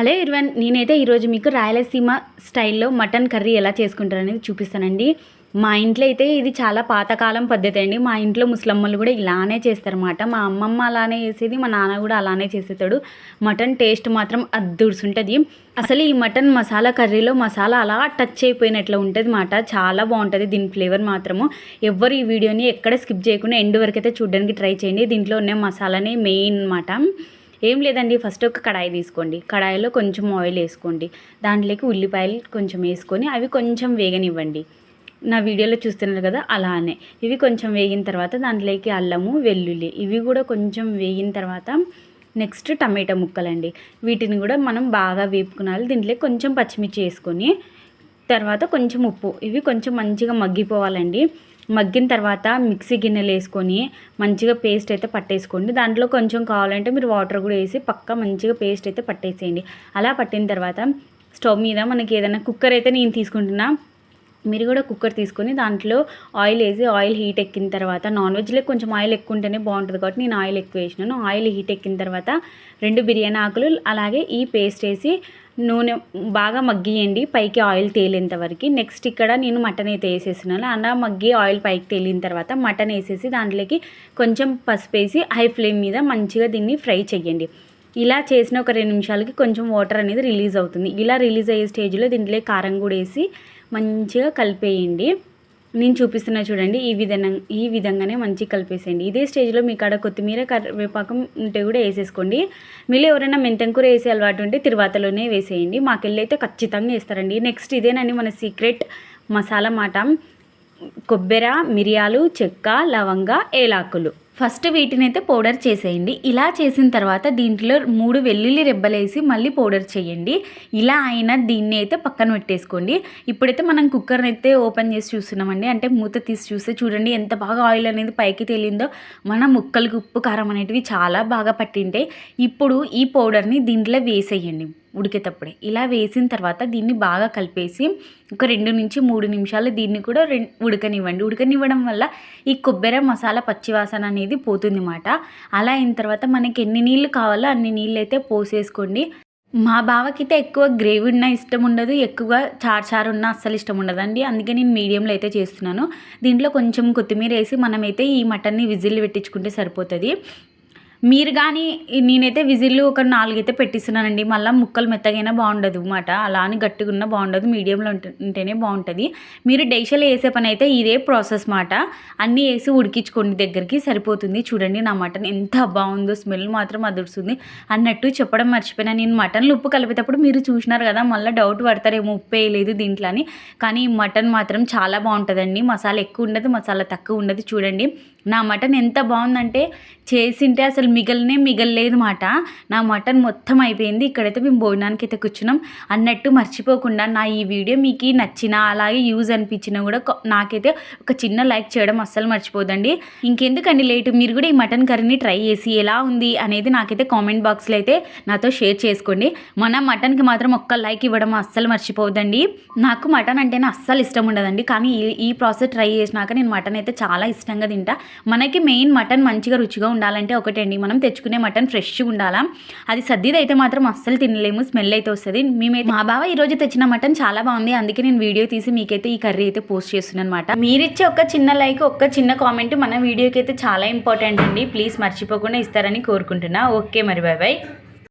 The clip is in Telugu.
హలో ఎవ్రీవన్, నేనైతే ఈరోజు మీకు రాయలసీమ స్టైల్లో మటన్ కర్రీ ఎలా చేసుకుంటారనేది చూపిస్తానండి. మా ఇంట్లో అయితే ఇది చాలా పాతకాలం పద్ధతి అండి. మా ఇంట్లో ముసలమ్మలు కూడా ఇలానే చేస్తారన్నమాట. మా అమ్మమ్మ అలానే చేసేది, మా నాన్న కూడా అలానే చేసేతాడు. మటన్ టేస్ట్ మాత్రం అద్దుర్సుంటుంది. అసలు ఈ మటన్ మసాలా కర్రీలో మసాలా అలా టచ్ అయిపోయినట్లు ఉంటుంది అన్నమాట. చాలా బాగుంటుంది దీని ఫ్లేవర్ మాత్రము. ఎవ్వరు ఈ వీడియోని ఎక్కడ స్కిప్ చేయకుండా ఎండ్ వరకు అయితే చూడడానికి ట్రై చేయండి. దీంట్లో ఉన్న మసాలానే మెయిన్ అన్నమాట. ఏం లేదండి, ఫస్ట్ ఒక కడాయి తీసుకోండి. కడాయిలో కొంచెం ఆయిల్ వేసుకోండి. దాంట్లోకి ఉల్లిపాయలు కొంచెం వేసుకొని అవి కొంచెం వేగనివ్వండి. నా వీడియోలో చూస్తున్నారు కదా అలానే. ఇవి కొంచెం వేగిన తర్వాత దాంట్లోకి అల్లము, వెల్లుల్లి ఇవి కూడా కొంచెం వేగిన తర్వాత నెక్స్ట్ టమాటా ముక్కలండి. వీటిని కూడా మనం బాగా వేపుకోవాలి. దీంట్లోకి కొంచెం పచ్చిమిర్చి వేసుకొని తర్వాత కొంచెం ఉప్పు, ఇవి కొంచెం మంచిగా మగ్గిపోవాలండి. మగ్గిన తర్వాత మిక్సీ గిన్నెలు వేసుకొని మంచిగా పేస్ట్ అయితే పట్టేసుకోండి. దాంట్లో కొంచెం కావాలంటే మీరు వాటర్ కూడా వేసి పక్కా మంచిగా పేస్ట్ అయితే పట్టేసేయండి. అలా పట్టిన తర్వాత స్టవ్ మీద మనకి ఏదైనా కుక్కర్ అయితే నేను తీసుకుంటున్నా, మీరు కూడా కుక్కర్ తీసుకొని దాంట్లో ఆయిల్ వేసి ఆయిల్ హీట్ ఎక్కిన తర్వాత, నాన్ వెజ్లో కొంచెం ఆయిల్ ఎక్కువ ఉంటేనే బాగుంటుంది కాబట్టి నేను ఆయిల్ ఎక్కువ వేసినాను. ఆయిల్ హీట్ ఎక్కిన తర్వాత 2 బిర్యానీ ఆకులు అలాగే ఈ పేస్ట్ వేసి నూనె బాగా మగ్గియండి పైకి ఆయిల్ తేలేంత వరకు. నెక్స్ట్ ఇక్కడ నేను మటన్ అయితే వేసేస్తున్నాను. అలా మగ్గి ఆయిల్ పైకి తేలిన తర్వాత మటన్ వేసేసి దాంట్లోకి కొంచెం పసుపు వేసి హై ఫ్లేమ్ మీద మంచిగా దీన్ని ఫ్రై చేయండి. ఇలా చేసిన ఒక 2 నిమిషాలకి కొంచెం వాటర్ అనేది రిలీజ్ అవుతుంది. ఇలా రిలీజ్ అయ్యే స్టేజ్లో దీంట్లో కారం కూడా వేసి మంచిగా కలిపేయండి. నేను చూపిస్తున్నా చూడండి, ఈ విధంగానే మంచిగా కలిపేసేయండి. ఇదే స్టేజ్లో మీ కాడ కొత్తిమీర కరివేపాకం ఉంటే కూడా వేసేసుకోండి. మీరు ఎవరైనా మెంతం కూర వేసే అలవాటు ఉంటే తిరువాతలోనే వేసేయండి. మాకెళ్ళి అయితే ఖచ్చితంగా వేస్తారండి. నెక్స్ట్ ఇదేనండి మన సీక్రెట్ మసాలా మాట. కొబ్బరి, మిరియాలు, చెక్క, లవంగ, ఏలాకులు. ఫస్ట్ వీటిని అయితే పౌడర్ చేసేయండి. ఇలా చేసిన తర్వాత దీంట్లో 3 వెల్లుల్లి రెబ్బలేసి మళ్ళీ పౌడర్ చేయండి. ఇలా అయినా దీన్ని అయితే పక్కన పెట్టేసుకోండి. ఇప్పుడైతే మనం కుక్కర్ని అయితే ఓపెన్ చేసి చూస్తున్నామండి. అంటే మూత తీసి చూస్తే చూడండి ఎంత బాగా ఆయిల్ అనేది పైకి తేలిందో. మన ముక్కలకి ఉప్పు కారం అనేటివి చాలా బాగా పట్టింటాయి. ఇప్పుడు ఈ పౌడర్ని దీంట్లో వేసేయండి ఉడికేటప్పుడే. ఇలా వేసిన తర్వాత దీన్ని బాగా కలిపేసి ఒక 2 నుంచి 3 నిమిషాలు దీన్ని కూడా ఉడకనివ్వండి. ఉడకనివ్వడం వల్ల ఈ కొబ్బరి మసాలా పచ్చివాసన అనేది పోతుంది అన్నమాట. అలా అయిన తర్వాత మనకి ఎన్ని నీళ్ళు కావాలో అన్ని నీళ్ళు అయితే పోసేసుకోండి. మా బావకైతే ఎక్కువ గ్రేవీ ఉన్నా ఇష్టం ఉండదు, ఎక్కువ చారు ఉన్నా అస్సలు ఇష్టం ఉండదండి. అందుకే నేను మీడియంలో అయితే చేస్తున్నాను. దీంట్లో కొంచెం కొత్తిమీర వేసి మనమైతే ఈ మటన్ని విజిల్ పెట్టించుకుంటే సరిపోతుంది. మీరు కానీ నేనైతే విజిల్లు ఒక 4 అయితే పెట్టిస్తున్నానండి. మళ్ళీ ముక్కలు మెత్తగైనా బాగుండదు అన్నమాట. అలా అని గట్టిగా ఉన్నా బాగుండదు, మీడియంలో ఉంటేనే బాగుంటుంది. మీరు డైషలో వేసే పని అయితే ఇదే ప్రాసెస్ మాట. అన్నీ వేసి ఉడికించుకోండి, దగ్గరికి సరిపోతుంది. చూడండి నా మటన్ ఎంత బాగుందో, స్మెల్ మాత్రం అదురుస్తుంది. అన్నట్టు చెప్పడం మర్చిపోయినా, నేను మటన్లో ఉప్పు కలిపేటప్పుడు మీరు చూసినారు కదా, మళ్ళీ డౌట్ పడతారేమో ఉప్పు వేయలేదు దీంట్లో అని. కానీ మటన్ మాత్రం చాలా బాగుంటుందండి. మసాలా ఎక్కువ ఉండదు, మసాలా తక్కువ ఉండదు. చూడండి నా మటన్ ఎంత బాగుందంటే చేసింటే అసలు మిగలలేదు మాట. నా మటన్ మొత్తం అయిపోయింది. ఇక్కడైతే మేము భోజనానికి అయితే కూర్చున్నాం. అన్నట్టు మర్చిపోకుండా నా ఈ వీడియో మీకు నచ్చినా అలాగే యూజ్ అనిపించినా కూడా నాకైతే ఒక చిన్న లైక్ చేయడం అస్సలు మర్చిపోదండి. ఇంకెందుకండి లేటు, మీరు కూడా ఈ మటన్ కర్రీని ట్రై చేసి ఎలా ఉంది అనేది నాకైతే కామెంట్ బాక్స్లో అయితే నాతో షేర్ చేసుకోండి. మన మటన్కి మాత్రం ఒక్క లైక్ ఇవ్వడం అస్సలు మర్చిపోవద్దండి. నాకు మటన్ అంటేనే అస్సలు ఇష్టం ఉండదండి, కానీ ఈ ప్రాసెస్ ట్రై చేసినాక నేను మటన్ అయితే చాలా ఇష్టంగా తింటా. మనకి మెయిన్ మటన్ మంచిగా రుచిగా ఉండాలంటే ఒకటండి, మనం తెచ్చుకునే మటన్ ఫ్రెష్గా ఉండాలా. అది సర్దిది అయితే మాత్రం అస్సలు తినలేము, స్మెల్ అయితే వస్తుంది. మేమైతే మా బావ ఈరోజు తెచ్చిన మటన్ చాలా బాగుంది, అందుకే నేను వీడియో తీసి మీకైతే ఈ కర్రీ అయితే పోస్ట్ చేస్తున్నాను అనమాట. మీరిచ్చే ఒక చిన్న లైక్, ఒక చిన్న కామెంట్ మన వీడియోకి అయితే చాలా ఇంపార్టెంట్ అండి. ప్లీజ్ మర్చిపోకుండా ఇస్తారని కోరుకుంటున్నా. ఓకే మరి, బాయ్ బాయ్.